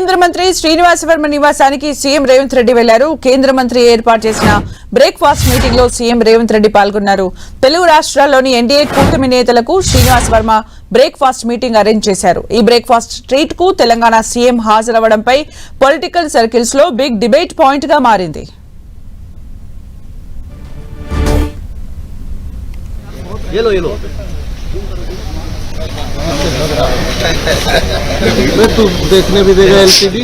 కేంద్ర మంత్రి శ్రీనివాస్ వర్మ నివాసానికి సీఎం రేవంత్ రెడ్డి వెళ్లారు. కేంద్ర మంత్రి ఏర్పాటు చేసిన బ్రేక్ఫాస్ట్ మీటింగ్ లో సీఎం రేవంత్ రెడ్డి పాల్గొన్నారు. తెలుగు రాష్ట్రాల్లోని ఎన్డీఏ కూటమి నేతలకు Srinivas Varma breakfast meeting arrange చేశారు. ఈ బ్రేక్ఫాస్ట్ ట్రీట్ కు తెలంగాణ సీఎం హాజరవడంపై పొలిటికల్ సర్కిల్స్ లో బిగ్ డిబేట్ పాయింట్ గా మారింది. तू देखने भी देगा एलसीडी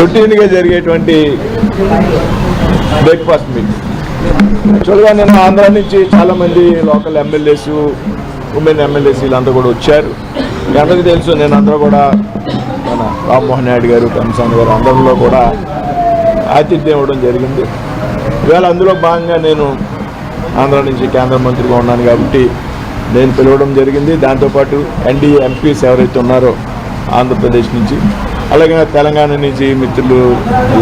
రొటీన్ గా జరిగేటువంటి బ్రేక్ఫాస్ట్ మీటింగ్. యాక్చువల్గా నేను ఆంధ్ర నుంచి చాలామంది లోకల్ ఎమ్మెల్యేస్, ఉమెన్ ఎమ్మెల్యేస్ వీళ్ళంతా కూడా వచ్చారు. మీ అందరికీ తెలుసు, నేను అందరూ కూడా మన రామ్మోహన్ నాయుడు గారు, కంసాన్ గారు అందరిలో కూడా ఆతిథ్యం ఇవ్వడం జరిగింది. ఇవాళ అందులో భాగంగా నేను ఆంధ్ర నుంచి కేంద్ర మంత్రిగా ఉన్నాను కాబట్టి నేను పిలవడం జరిగింది. దాంతోపాటు ఎన్డీఏ ఎంపీస్ ఎవరైతే ఉన్నారో ఆంధ్రప్రదేశ్ నుంచి, అలాగే తెలంగాణ నుంచి మిత్రులు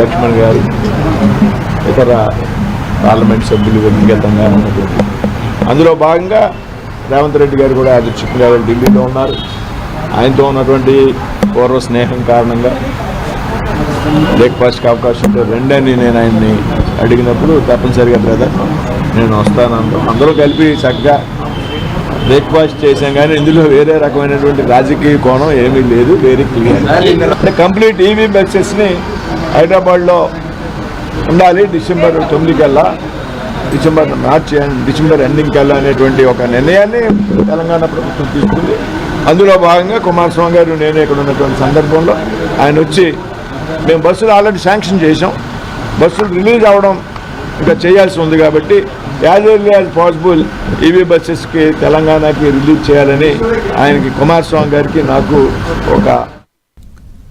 లక్ష్మణ్ గారు, ఇతర పార్లమెంట్ సభ్యులు వ్యక్తిగతంగా ఉన్నటువంటి అందులో భాగంగా రేవంత్ రెడ్డి గారు కూడా యాదృచ్ఛికంగా ఢిల్లీలో ఉన్నారు. ఆయనతో ఉన్నటువంటి పూర్వ స్నేహం కారణంగా బ్రేక్ఫాస్ట్కి అవకాశం రెండని నేను ఆయన్ని అడిగినప్పుడు తప్పనిసరిగా బ్రదర్ నేను వస్తాను, అందరూ కలిపి చక్కగా బ్రేక్ఫాస్ట్ చేశాం. కానీ ఇందులో వేరే రకమైనటువంటి రాజకీయ కోణం ఏమీ లేదు, వెరీ క్లియర్. కంప్లీట్ ఈవీ బస్సెస్ని హైదరాబాద్లో ఉండాలి డిసెంబర్ 9 కల్లా, డిసెంబర్ ఎండింగ్ కల్లా అనేటువంటి ఒక నిర్ణయాన్ని తెలంగాణ ప్రభుత్వం తీసుకుంది. అందులో భాగంగా కుమారస్వామి గారు నేను ఇక్కడ ఉన్నటువంటి సందర్భంలో ఆయన వచ్చి మేము బస్సులు ఆల్రెడీ శాంక్షన్ చేసాం, బస్సులు రిలీజ్ అవ్వడం ఇంకా చేయాల్సి ఉంది కాబట్టి as early as possible EV బస్సెస్కి తెలంగాణకి రిలీజ్ చేయాలని ఆయనకి కుమారస్వామి గారికి నాకు ఒక